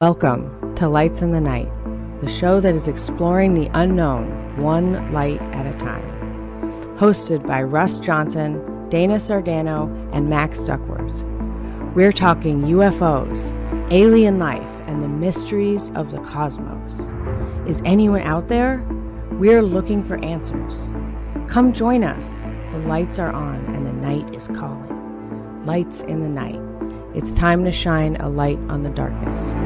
Welcome to Lights in the Night, the show that is exploring the unknown, one light at a time. Hosted by Russ Johnson, Dana Sardano, and Max Duckworth. We're talking UFOs, alien life, and the mysteries of the cosmos. Is anyone out there? We're looking for answers. Come join us. The lights are on and the night is calling. Lights in the Night. It's time to shine a light on the darkness.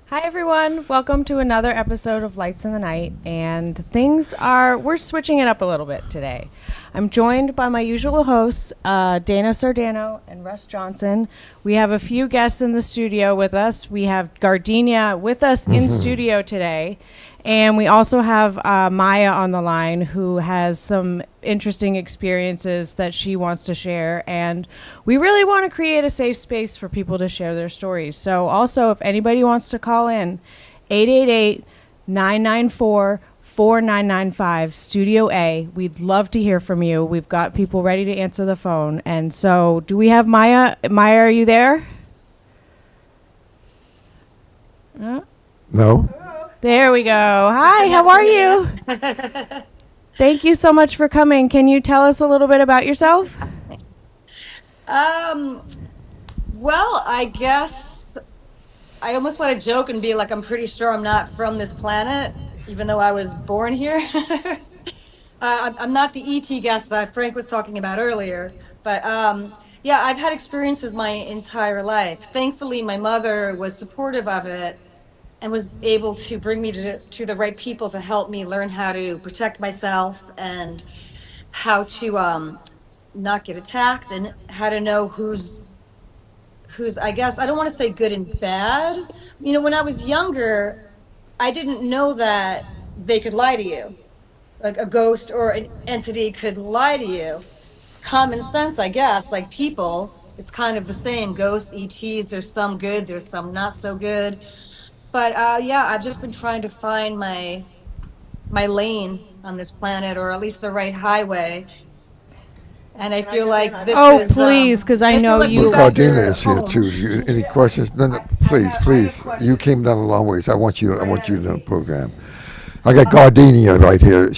Hi everyone, welcome to another episode of Lights in the Night, and we're switching it up a little bit today. I'm joined by my usual hosts, Dana Sardano and Russ Johnson. We have a few guests in the studio with us. We have Gardenia with us in studio today, and we also have Maija on the line, who has some interesting experiences that she wants to share, and we really want to create a safe space for people to share their stories. So also, if anybody wants to call in, 888-994-4995, Studio A. We'd love to hear from you. We've got people ready to answer the phone. And so, do we have Maija? Maija, are you there? No. There we go. Hi, how are you? Thank you so much for coming. Can you tell us a little bit about yourself? Well, I guess I almost want to joke and be like, I'm pretty sure I'm not from this planet, even though I was born here. I'm not the ET guest that Frank was talking about earlier, but yeah, I've had experiences my entire life. Thankfully, my mother was supportive of it and was able to bring me to the right people to help me learn how to protect myself and how to not get attacked and how to know who's I guess I don't want to say good and bad. You know, when I was younger, I didn't know that they could lie to you. Like a ghost or an entity could lie to you. Common sense, I guess, like people, it's kind of the same. Ghosts, ETs, there's some good, there's some not so good. But yeah, I've just been trying to find my lane on this planet, or at least the right highway. And I feel like this Oh, is... please, because I know like you... Gardenia is here too. Any questions? No, please. You came down a long ways. I want you to know the program. I got Gardenia right here.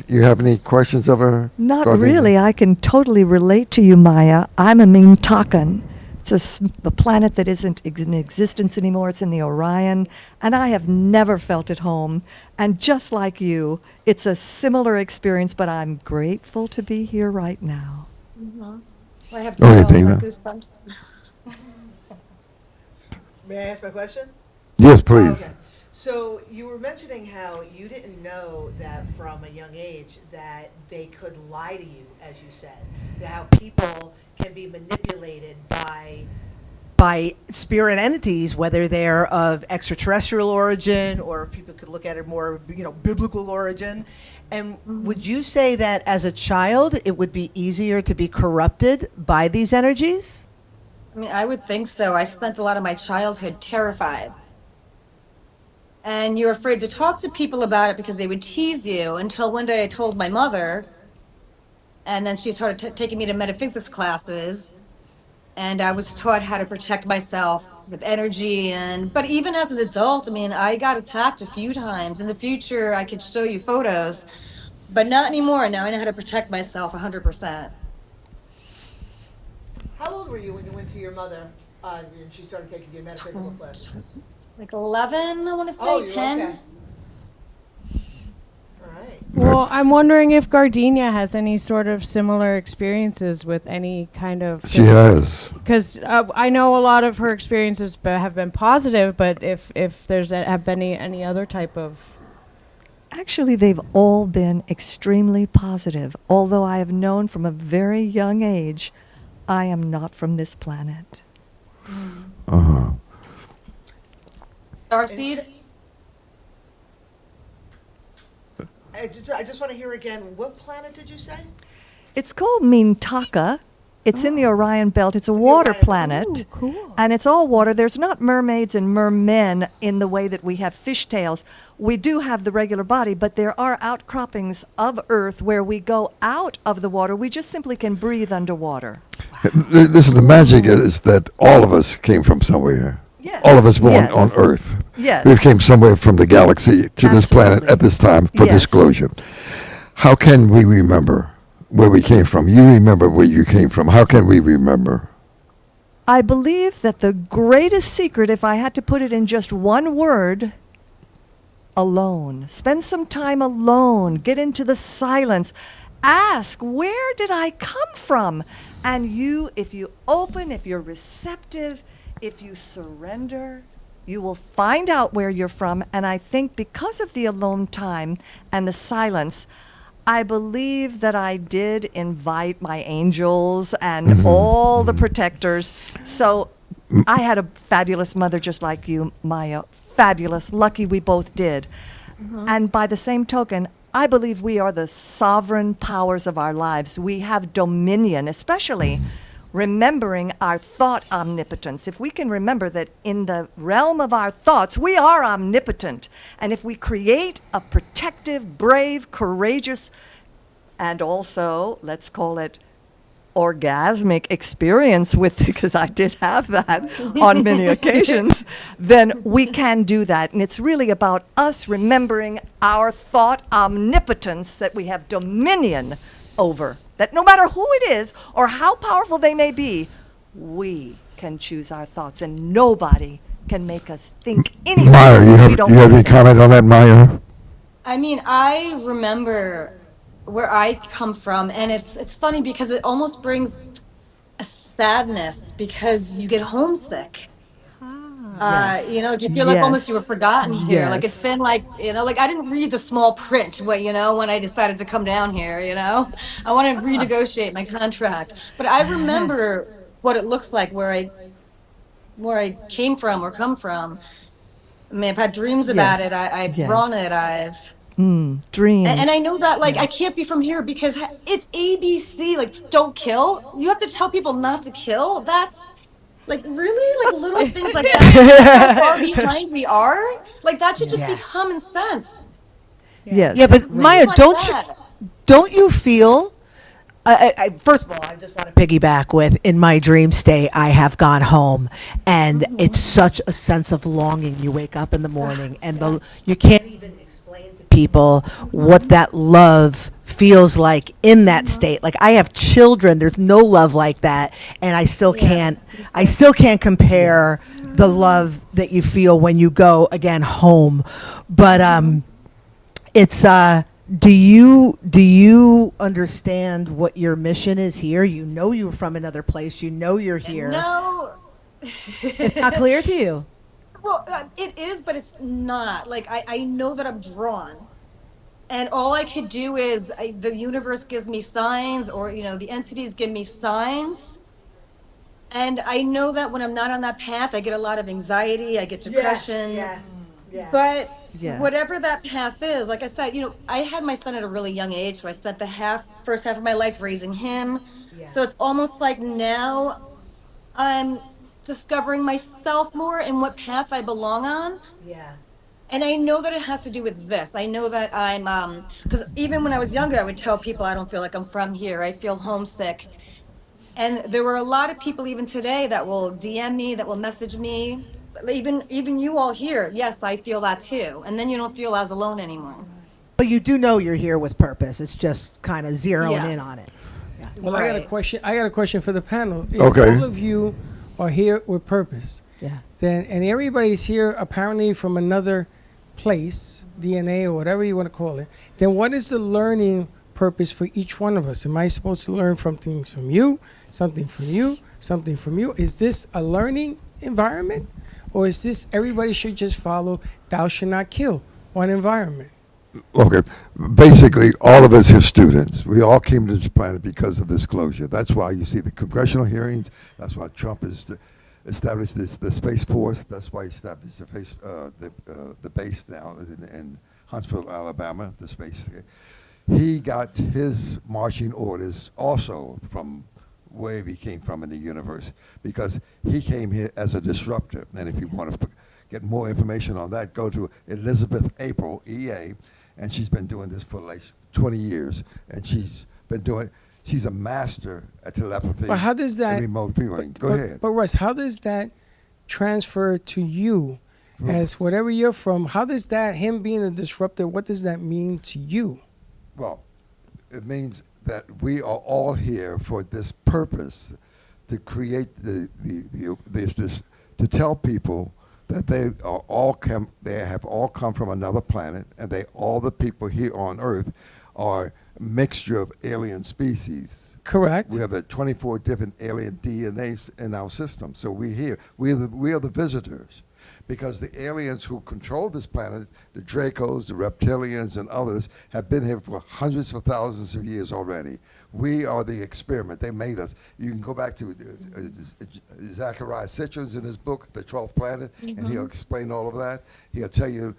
You have any questions of her? Not Gardenia? really. I can totally relate to you, Maija. I'm a Mintakan. It's a planet that isn't in existence anymore. It's in the Orion, and I have never felt at home. And just like you, it's a similar experience, but I'm grateful to be here right now. Well, I have Dana. goosebumps. May I ask my question? Yes, please. Okay. So you were mentioning how you didn't know that from a young age that they could lie to you, as you said, that how people can be manipulated by spirit entities, whether they're of extraterrestrial origin or people could look at it more, biblical origin. And would you say that as a child, it would be easier to be corrupted by these energies? I mean, I would think so. I spent a lot of my childhood terrified. And you're afraid to talk to people about it because they would tease you, until one day I told my mother, and then she started taking me to metaphysics classes, and I was taught how to protect myself with energy. But even as an adult, I mean, I got attacked a few times. In the future, I could show you photos, but not anymore. Now I know how to protect myself 100%. How old were you when you went to your mother and she started taking you metaphysical classes? Like 11, I want to say, 10. Okay. All right. Well, I'm wondering if Gardenia has any sort of similar experiences with any kind of... She has. Because I know a lot of her experiences have been positive, but if have been any other type of... Actually, they've all been extremely positive, although I have known from a very young age I am not from this planet. Uh-huh. Starseed? I just want to hear again, what planet did you say? It's called Mintaka. It's in the Orion Belt. It's a water Orion. planet. Ooh, cool. And it's all water. There's not mermaids and mermen in the way that we have fishtails. We do have the regular body, but there are outcroppings of Earth where we go out of the water. We just simply can breathe underwater. This is the magic is that all of us came from somewhere. Yes. All of us born Yes. on Earth. Yes. We came somewhere from the galaxy to this planet Absolutely. at this time for Yes. disclosure. How can we remember where we came from? You remember where you came from. How can we remember? I believe that the greatest secret, if I had to put it in just one word, alone. Spend some time alone. Get into the silence. Ask, where did I come from? And you, if you open, if you're receptive, if you surrender, you will find out where you're from. And I think because of the alone time and the silence, I believe that I did invite my angels and all the protectors. So I had a fabulous mother just like you, Maya. Fabulous. Lucky we both did. And by the same token, I believe we are the sovereign powers of our lives. We have dominion, especially remembering our thought omnipotence. If we can remember that in the realm of our thoughts, we are omnipotent. And if we create a protective, brave, courageous, and also, let's call it, orgasmic experience with, because I did have that on many occasions, then we can do that. And it's really about us remembering our thought omnipotence that we have dominion over. That no matter who it is or how powerful they may be, we can choose our thoughts, and nobody can make us think anything. Maya, we you don't have any think. comment on that, Maya? I mean, I remember where I come from, and it's funny because it almost brings a sadness because you get homesick. Yes. You feel like almost you were Yes. forgotten here. Like it's Yes. been like, like I didn't read the small print, when I decided to come down here, I want to renegotiate my contract. But I remember what it looks like where I came from or come from. I mean, I've had dreams about it. Yes. I've drawn Yes. it. And I Dreams. know that, like, I Yes. can't be from here because it's ABC. Like, don't kill. You have to tell people not to kill. That's like really like little things like that. How far behind we are. Like that should just be Yeah. common sense. Yeah, Yes. but Things Maya, like that. don't you feel? First of all, I just want to piggyback with in my dream state, I have gone home, and it's such a sense of longing. You wake up in the morning, and you can't even explain to people what that love feels like in that state. Like I have children, there's no love like that, and I still can't. I still can't compare the love that you feel when you go again home, but it's do you understand what your mission is here? You know you're from another place. You know you're here. No. It's not clear to you. Well, it is, but it's not. Like I know that I'm drawn. And all I could do is the universe gives me signs, or the entities give me signs. And I know that when I'm not on that path, I get a lot of anxiety, I get depression. But Yeah. whatever that path is, like I said, I had my son at a really young age, so I spent the first half of my life raising him. So it's almost like now I'm discovering myself more and what path I belong on. Yeah. And I know that it has to do with this. I know that I'm because even when I was younger, I would tell people I don't feel like I'm from here. I feel homesick. And there were a lot of people even today that will DM me, that will message me. Even you all here. Yes, I feel that too. And then you don't feel as alone anymore. But you do know you're here with purpose. It's just kind of zeroing in Yes. on it. Well, I got a Right. question. I got a question for the panel. If Okay. all of you are here with purpose, Yeah. then and everybody's here apparently from another place, DNA or whatever you want to call it. Then what is the learning purpose for each one of us? Am I supposed to learn from things from you, something from you, something from you? Is this a learning environment, or is this everybody should just follow "Thou shalt not kill" one environment? Okay, basically, all of us are students. We all came to this planet because of disclosure. That's why you see the congressional hearings. That's why Trump has established the Space Force. That's why he established the base now in Huntsville, Alabama, the space. He got his marching orders also from where he came from in the universe, because he came here as a disruptor. And if you want to get more information on that, go to Elizabeth April, EA, and she's been doing this for like 20 years, and she's a master at telepathy But how does that and remote viewing. Go ahead. But Russ, how does that transfer to you as whatever you're from. How does that, him being a disruptor, what does that mean to you? Well, it means that we are all here for this purpose, to create this to tell people that they have all come from another planet, and all the people here on Earth are a mixture of alien species. Correct. We have 24 different alien DNAs in our system, so we're here. We are the visitors. Because the aliens who control this planet, the Dracos, the reptilians, and others, have been here for hundreds of thousands of years already. We are the experiment. They made us. You can go back to Zachariah Sitchin's in his book, The 12th Planet, and he'll explain all of that. He'll tell you,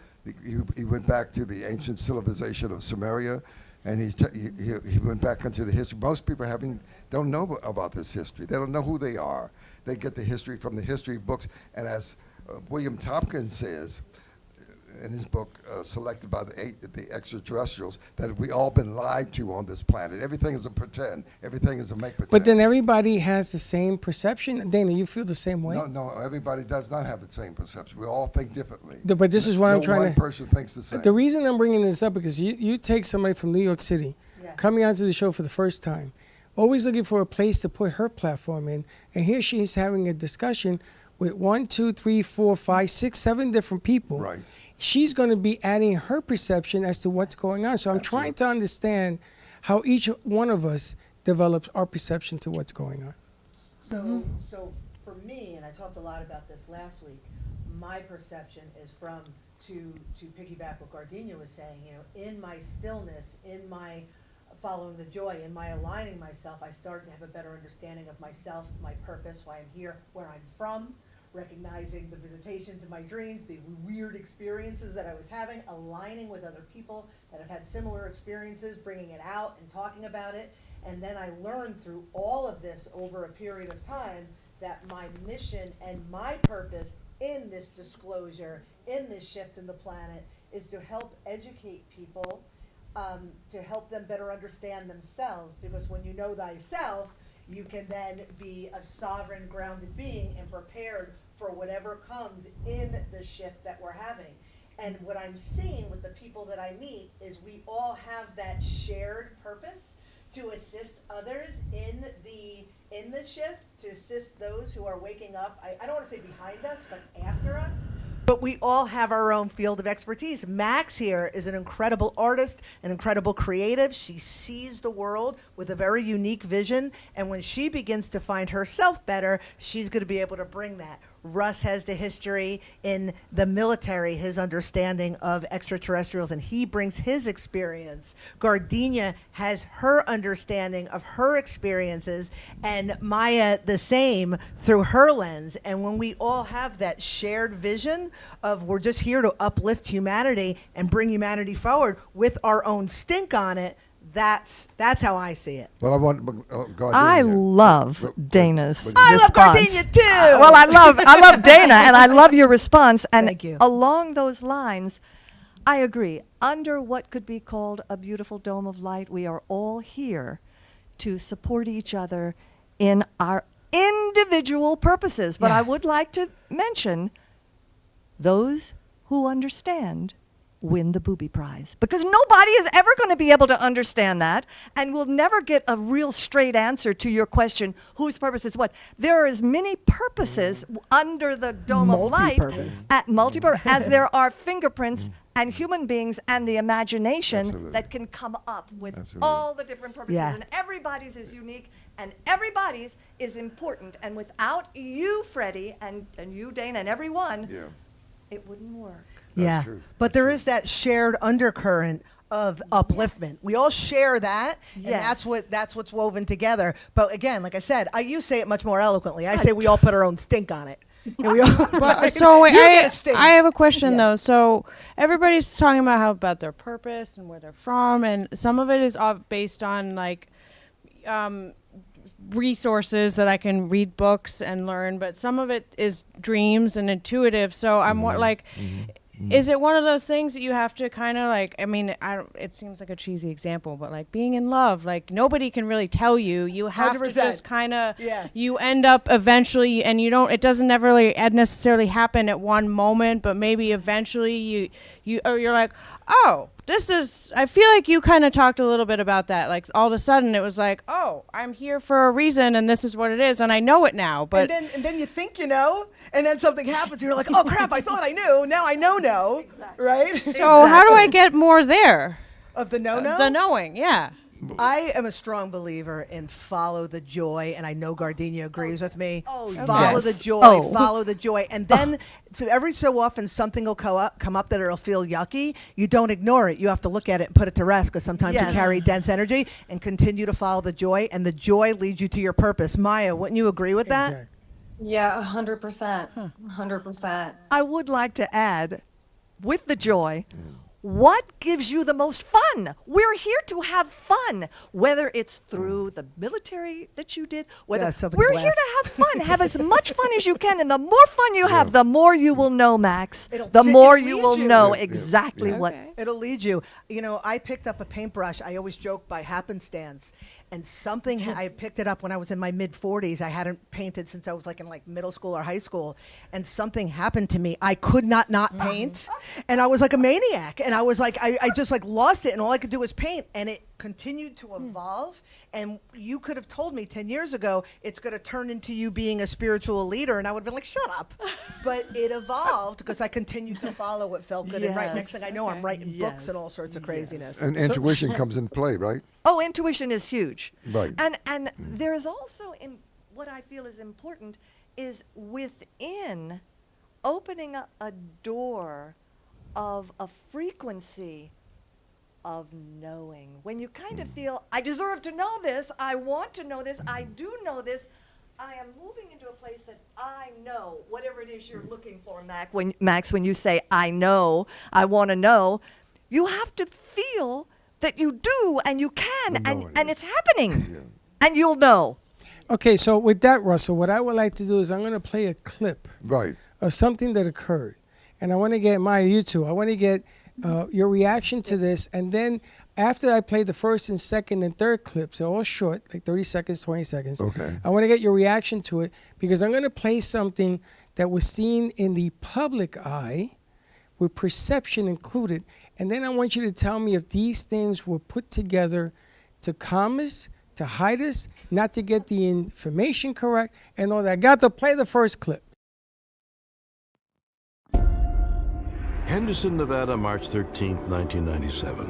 he went back to the ancient civilization of Sumeria, and he went back into the history. Most people don't know about this history. They don't know who they are. They get the history from the history books, and as William Tompkins says in his book, Selected by the Extraterrestrials, that we all been lied to on this planet. Everything is a pretend. Everything is a make-pretend. But then everybody has the same perception. Dana, you feel the same way? No, everybody does not have the same perception. We all think differently. But this is what I'm trying to... No one person thinks the same. The reason I'm bringing this up because you take somebody from New York City, coming onto the show for the first time, always looking for a place to put her platform in, and here she is having a discussion with 1, 2, 3, 4, 5, 6, 7 different people. Right. She's going to be adding her perception as to what's going on. So I'm trying to understand how each one of us develops our perception to what's going on. So for me, and I talked a lot about this last week, my perception is to piggyback what Gardenia was saying, in my stillness, in my following the joy, in my aligning myself, I started to have a better understanding of myself, my purpose, why I'm here, where I'm from, recognizing the visitations in my dreams, the weird experiences that I was having, aligning with other people that have had similar experiences, bringing it out and talking about it. And then I learned through all of this over a period of time that my mission and my purpose in this disclosure, in this shift in the planet, is to help educate people, to help them better understand themselves, because when you know thyself, you can then be a sovereign, grounded being and prepared for whatever comes in the shift that we're having. And what I'm seeing with the people that I meet is we all have that shared purpose to assist others in the shift, to assist those who are waking up. I don't want to say behind us, but after us. But we all have our own field of expertise. Max here is an incredible artist, an incredible creative. She sees the world with a very unique vision. And when she begins to find herself better, she's going to be able to bring that. Russ has the history in the military, his understanding of extraterrestrials, and he brings his experience. Gardenia has her understanding of her experiences, and Maija the same through her lens. And when we all have that shared vision of we're just here to uplift humanity and bring humanity forward with our own stink on it, that's how I see it. Well, I want Gardenia. I love Dana's response. I love Gardenia too. Well, I love Dana, and I love your response. And Thank you. along those lines, I agree. Under what could be called a beautiful dome of light, we are all here to support each other in our individual purposes. But I would like to mention those who understand win the booby prize, because nobody is ever going to be able to understand that, and we'll never get a real straight answer to your question, whose purpose is what. There are as many purposes under the dome of light at multi-purpose as there are fingerprints and human beings and the imagination that can come up with all the different purposes. And everybody's is unique and everybody's is important, and without you, Freddie, and you, Dana, and everyone, it wouldn't work. That's true. But there is that shared undercurrent of upliftment. We all share that, and that's what's woven together. But again, like I said, you say it much more eloquently. I say we all put our own stink on it. And we all, So wait, You get a stink. I have a question though. So everybody's talking about their purpose and where they're from, and some of it is based on like resources that I can read books and learn, but some of it is dreams and intuitive. So I'm more like, Is it one of those things that you have to kind of like, I mean, it seems like a cheesy example, but like being in love, like nobody can really tell you. You have to 100%. just kind of, Yeah. you end up eventually, and it doesn't never really necessarily happen at one moment, but maybe eventually you're like, oh, I feel like you kind of talked a little bit about that. Like all of a sudden it was like, oh, I'm here for a reason and this is what it is. And I know it now, but. And then you think you know, and then something happens. You're like, oh crap, I thought I knew. Now I know. Exactly. Right? So how do I get more there? Of the no. The knowing, yeah. I am a strong believer in follow the joy, and I know Gardenia agrees with me. Oh, follow yes. the joy, Oh. follow the joy, and then so every so often something will come up that it'll feel yucky. You don't ignore it. You have to look at it and put it to rest, because sometimes Yes. you carry dense energy, and continue to follow the joy, and the joy leads you to your purpose. Maija, wouldn't you agree with that? Exactly. Yeah, 100%. 100%. I would like to add, with the joy, what gives you the most fun? We're here to have fun, whether it's through the military that you did, whether Yeah, it sounds like a we're blast. here to have fun. Have as much fun as you can, and the more fun you have, the more you will know, Max. It'll The more lead you will you. know Yeah, yeah, exactly yeah. what. Okay. It'll lead you. You know, I picked up a paintbrush. I always joke by happenstance, and something I picked it up when I was in my mid 40s. I hadn't painted since I was like in like middle school or high school, and something happened to me. I could not paint, and I was like a maniac. And I was like, I just like lost it, and all I could do was paint, and it continued to evolve. And you could have told me 10 years ago it's going to turn into you being a spiritual leader, and I would have been like, shut up. But it evolved because I continued to follow what felt good. And right next thing I know, I'm writing books and all sorts of craziness. And intuition comes in play, right? Oh, intuition is huge. Right. And there is also in what I feel is important is within opening up a door of a frequency of knowing. When you kind of feel, I deserve to know this, I want to know this, I do know this, I am moving into a place that I know, whatever it is you're looking for, Max, when you say, I know, I want to know, you have to feel that you do and you can, The and knowing. it's happening, Yeah. and you'll know. Okay, so with that, Russell, what I would like to do is I'm going to play a clip Right. of something that occurred. And I want to get, Maija, you too, I want to get your reaction to this. And then after I play the first and second and third clips, they're all short, like 30 seconds, 20 seconds. Okay. I want to get your reaction to it because I'm going to play something that was seen in the public eye with perception included. And then I want you to tell me if these things were put together to calm us, to hide us, not to get the information correct, and all that. I got to play the first clip. Henderson, Nevada, March 13th, 1997.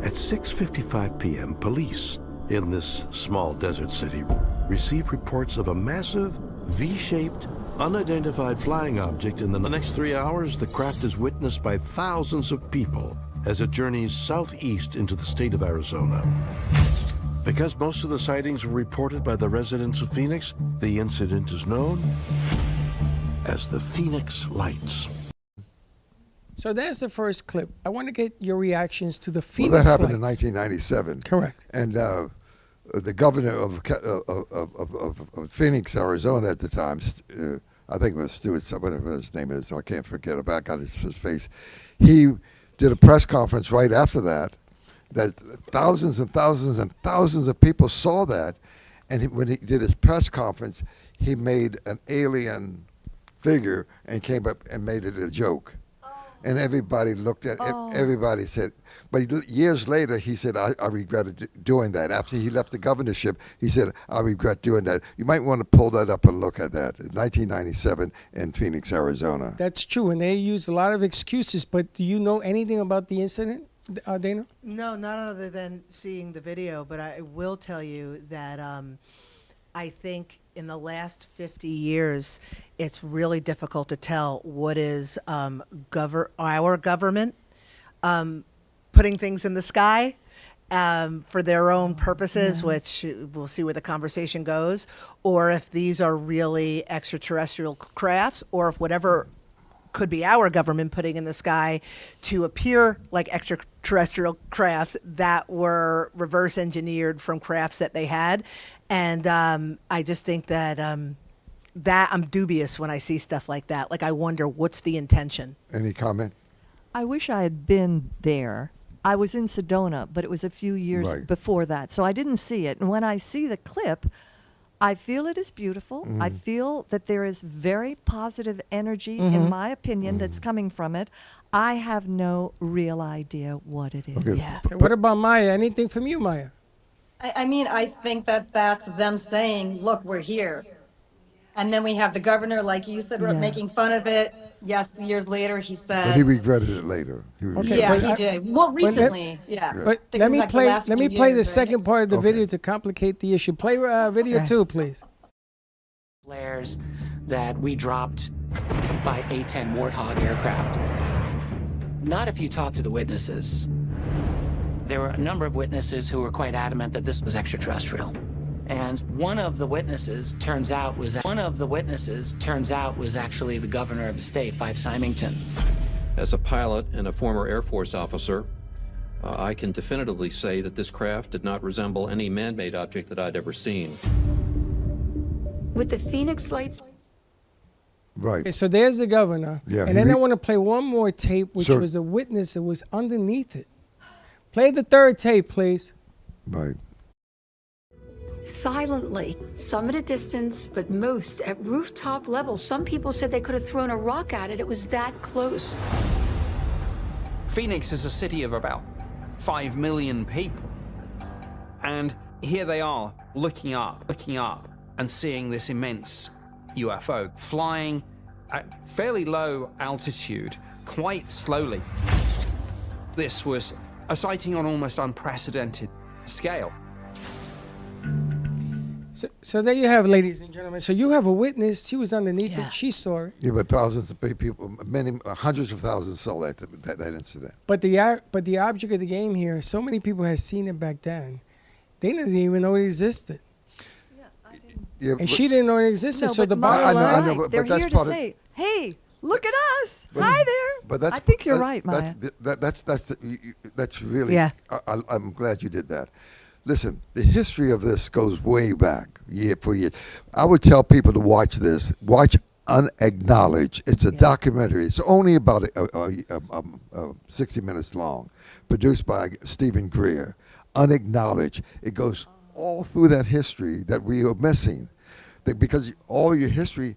At 6:55 p.m., police in this small desert city received reports of a massive, V-shaped, unidentified flying object. In the next 3 hours, the craft is witnessed by thousands of people as it journeys southeast into the state of Arizona. Because most of the sightings were reported by the residents of Phoenix, the incident is known as the Phoenix Lights. So that's the first clip. I want to get your reactions to the Well, Phoenix that happened Lights. in 1997. Correct. And the governor of Phoenix, Arizona at the time, I think it was Stewart, whatever his name is, I can't forget about, I got his face. He did a press conference right after that thousands and thousands and thousands of people saw that. And when he did his press conference, he made an alien figure and came up and made it a joke. And everybody looked at it, everybody said, but years later, he said, I regretted doing that. After he left the governorship, he said, I regret doing that. You might want to pull that up and look at that. 1997 in Phoenix, Arizona. That's true, and they use a lot of excuses, but do you know anything about the incident, Dana? No, not other than seeing the video, but I will tell you that I think in the last 50 years, it's really difficult to tell what is our government putting things in the sky for their own purposes, which we'll see where the conversation goes, or if these are really extraterrestrial crafts, or if whatever could be our government putting in the sky to appear like extraterrestrial crafts that were reverse engineered from crafts that they had. And I just think that that I'm dubious when I see stuff like that. Like, I wonder what's the intention. Any comment? I wish I had been there. I was in Sedona, but it was a few years Right. before that, so I didn't see it. And when I see the clip, I feel it is beautiful. I feel that there is very positive energy, in my opinion, that's coming from it. I have no real idea what it is. Okay. Yeah. Okay, what about Maya? Anything from you, Maya? I mean, I think that that's them saying, look, we're here. And then we have the governor, like you said, Yeah. making fun of it. Yes, years later, he But he said, regretted it later. Okay, yeah, but he I- did. More that- recently, yeah. But Think let in me like the play. last Let me few play the years, right? second part of the Okay. video to complicate the issue. Play video Okay. 2, please. Flares that we dropped by A-10 Warthog aircraft. Not if you talk to the witnesses. There were a number of witnesses who were quite adamant that this was extraterrestrial. And one of the witnesses turns out was actually the governor of the state, Fife Symington. As a pilot and a former Air Force officer, I can definitively say that this craft did not resemble any man-made object that I'd ever seen. With the Phoenix lights, Right. Okay, so there's the governor. Yeah, And he then I re- want to play one more tape, which Sure. was a witness that was underneath it. Play the third tape, please. Right. silently, some at a distance, but most at rooftop level. Some people said they could have thrown a rock at it. It was that close. Phoenix is a city of about 5 million people. And here they are, looking up, and seeing this immense UFO flying at fairly low altitude, quite slowly. This was a sighting on almost unprecedented scale. So there you have, ladies and gentlemen. So you have a witness. She was underneath Yeah. it. She saw it. Yeah, but thousands of people, many, hundreds of thousands saw that incident. But the object of the game here, so many people had seen it back then. They didn't even know it existed. Yeah, And she didn't know it existed. No, so but the Maya's bottom line, I know, right. but They're that's here to part of- say, hey, look at us. But- Hi there. But that's I think you're that- right, Maya. That's really. Yeah. I'm glad you did that. Listen, the history of this goes way back, year for year. I would tell people to watch this. Watch Unacknowledged. It's a documentary. It's only about 60 minutes long, produced by Stephen Greer. Unacknowledged. It goes all through that history that we are missing, because all your history.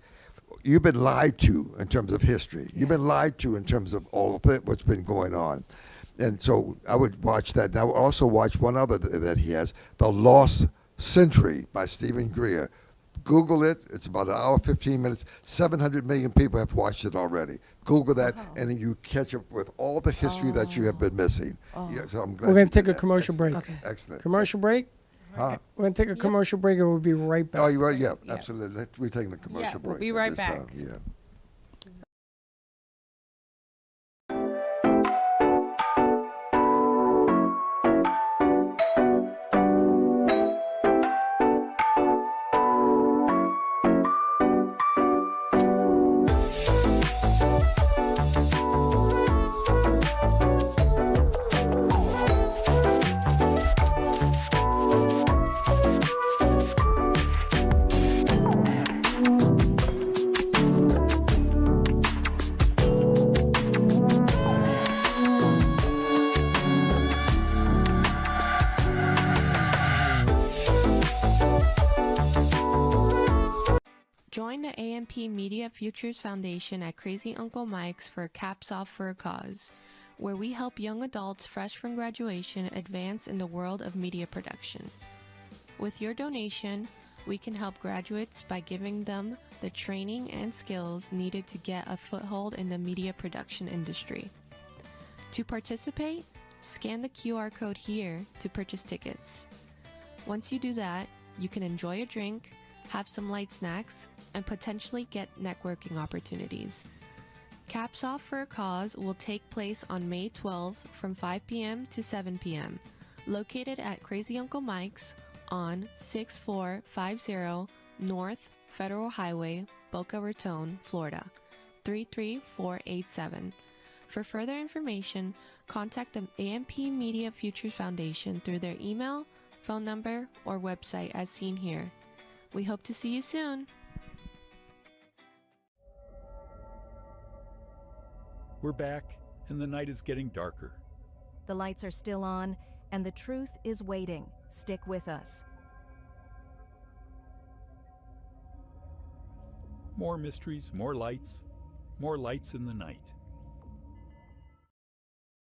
You've been lied to in terms of history. You've been lied to in terms of all of it, what's been going on. And so I would watch that. And I would also watch one other that he has, The Lost Century by Stephen Greer. Google it. It's about an hour, 15 minutes. 700 million people have watched it already. Google that, and then you catch up with all the history that you have been missing. Yeah, so I'm glad we're going you to take did a that. commercial break. Excellent. Excellent. Commercial break? Huh? We're going to take a commercial break and we'll be right back. Oh, you're right. Yeah, absolutely. We're taking a commercial break. we'll be at right this back. time. Yeah. Join the AMP Media Futures Foundation at Crazy Uncle Mike's for Caps Off for a Cause, where we help young adults fresh from graduation advance in the world of media production. With your donation, we can help graduates by giving them the training and skills needed to get a foothold in the media production industry. To participate, scan the QR code here to purchase tickets. Once you do that, you can enjoy a drink, have some light snacks, and potentially get networking opportunities. Caps Off for a Cause will take place on May 12th from 5 p.m. to 7 p.m., located at Crazy Uncle Mike's on 6450 North Federal Highway, Boca Raton, Florida, 33487. For further information, contact the AMP Media Futures Foundation through their email, phone number, or website as seen here. We hope to see you soon. We're back, and the night is getting darker. The lights are still on, and the truth is waiting. Stick with us. More mysteries, more lights in the night.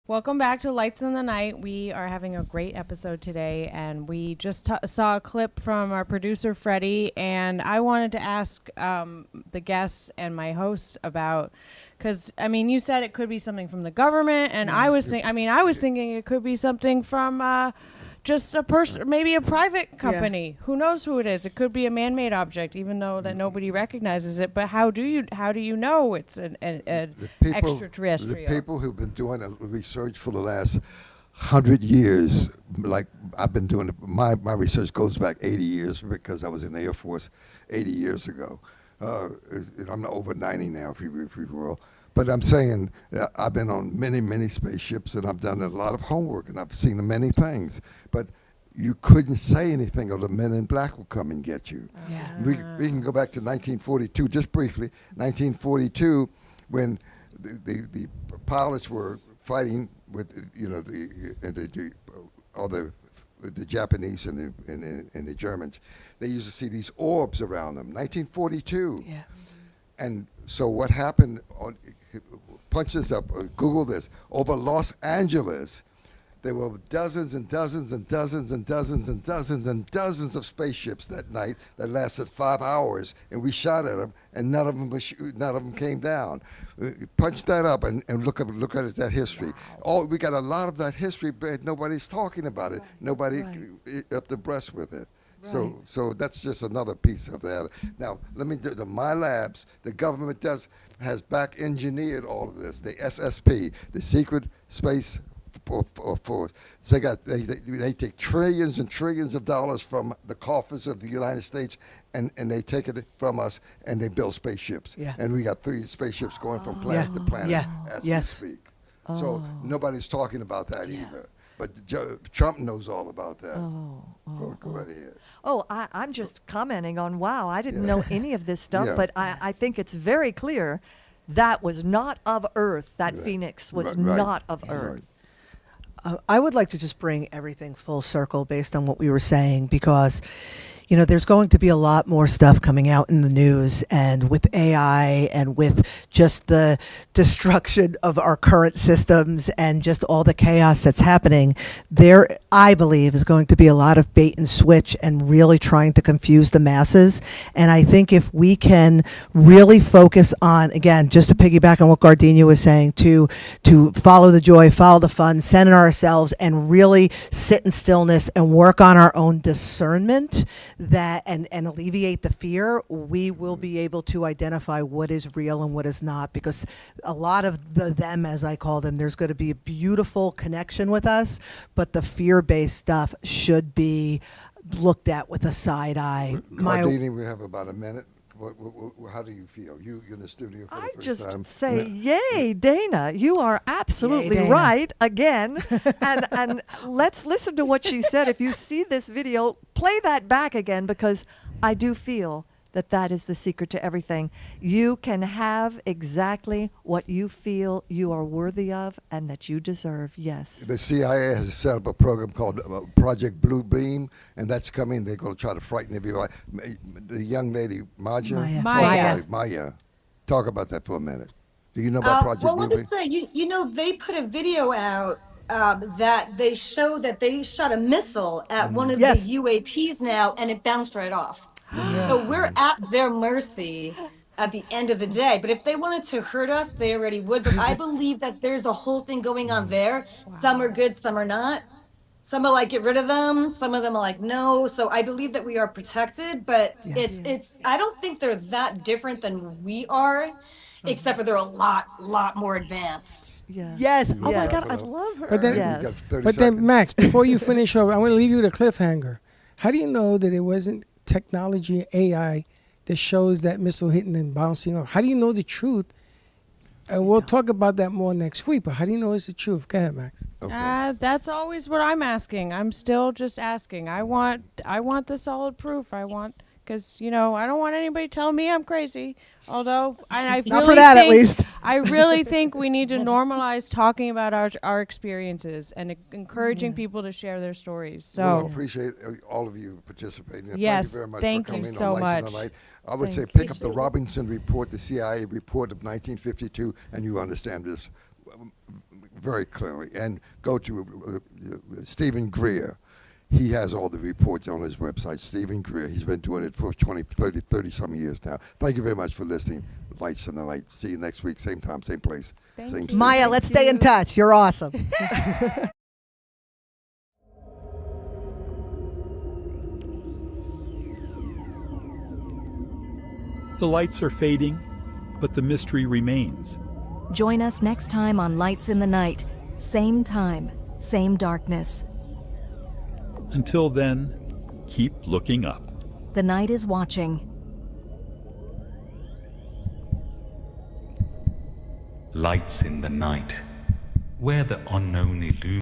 Welcome back to Lights in the Night. We are having a great episode today, and we just saw a clip from our producer, Freddie, and I wanted to ask the guests and my hosts about, because, I mean, you said it could be something from the government, and I was thinking it could be something from just a person, maybe a private company. Yeah. Who knows who it is? It could be a man-made object, even though that nobody recognizes it. But how do you know it's an extraterrestrial? The people who've been doing research for the last 100 years, like I've been doing, my research goes back 80 years because I was in the Air Force 80 years ago. I'm over 90 now, if you will. But I'm saying I've been on many spaceships, and I've done a lot of homework, and I've seen many things. But you couldn't say anything, or the men in black will come and get you. Yeah. We can go back to 1942, just briefly. 1942, when the pilots were fighting with the Japanese and the Germans. They used to see these orbs around them. 1942. Yeah. And so what happened, punch this up, Google this, over Los Angeles, there were dozens and dozens and dozens and dozens and dozens and dozens of spaceships that night that lasted 5 hours, and we shot at them, and none of them came down. Punch that up and look at that history. Wow. We got a lot of that history, but nobody's talking about it. Right. Nobody up the breast with it. Right. So that's just another piece of that. Now, let me do my labs. The government has back engineered all of this. The SSP, the Secret Space Force. So they take trillions and trillions of dollars from the coffers of the United States, and they take it from us, and they build spaceships. Yeah. And we got 3 spaceships going from planet to planet as we speak. So nobody's talking about that either. But Trump knows all about that. Go right ahead. I'm just commenting on, wow, I didn't know any of this stuff, but I think it's very clear that was not of Earth. That Phoenix was not of Earth. I would like to just bring everything full circle based on what we were saying, because there's going to be a lot more stuff coming out in the news, and with AI and with just the destruction of our current systems and just all the chaos that's happening, there, I believe, is going to be a lot of bait and switch and really trying to confuse the masses. And I think if we can really focus on, again, just to piggyback on what Gardenia was saying, to follow the joy, follow the fun, center ourselves, and really sit in stillness and work on our own discernment, that and alleviate the fear, we will be able to identify what is real and what is not, because a lot of them, as I call them, there's going to be a beautiful connection with us, but the fear-based stuff should be looked at with a side eye. Gardenia, we have about a minute. How do you feel? You're in the studio for the first time. I just say, yay, Dana. You are absolutely right again. and let's listen to what she said. If you see this video, play that back again, because I do feel that is the secret to everything. You can have exactly what you feel you are worthy of and that you deserve, yes. The CIA has set up a program called Project Blue Beam, and that's coming. They're going to try to frighten everybody. The young lady, Maija. Talk about that for a minute. Do you know about Project Blue Beam? Well, let me say, they put a video out that they show that they shot a missile at one of the UAPs now, and it bounced right off. So we're at their mercy at the end of the day. But if they wanted to hurt us, they already would. But I believe that there's a whole thing going on there. Wow. Some are good, some are not. Some are like, get rid of them. Some of them are like, no. So I believe that we are protected, but it's I don't think they're that different than we are, except for they're a lot more advanced. Yeah. Yes. Oh my God, I love her. But then Max, before you finish up, I want to leave you with a cliffhanger. How do you know that it wasn't technology, AI, that shows that missile hitting and bouncing off? How do you know the truth? We'll talk about that more next week, but how do you know it's the truth? Go ahead, Max. Okay. That's always what I'm asking. I'm still just asking. I want the solid proof. Because, I don't want anybody telling me I'm crazy. Although, I not for that, at least. I really think we need to normalize talking about our experiences and encouraging people to share their stories. So Well, I appreciate all of you participating. And yes, thank you very much thank for you coming so on Lights in much. the Night. I would say Thank pick you. up the Robinson Report, the CIA report of 1952, and you understand this very clearly. And go to Stephen Greer. He has all the reports on his website, Stephen Greer. He's been doing it for 20, 30 some years now. Thank you very much for listening. Lights in the Night. See you next week, same time, same place, same station. Maija, let's stay in touch. You're awesome. The lights are fading, but the mystery remains. Join us next time on Lights in the Night. Same time, same darkness. Until then, keep looking up. The night is watching. Lights in the Night, where the unknown illuminates.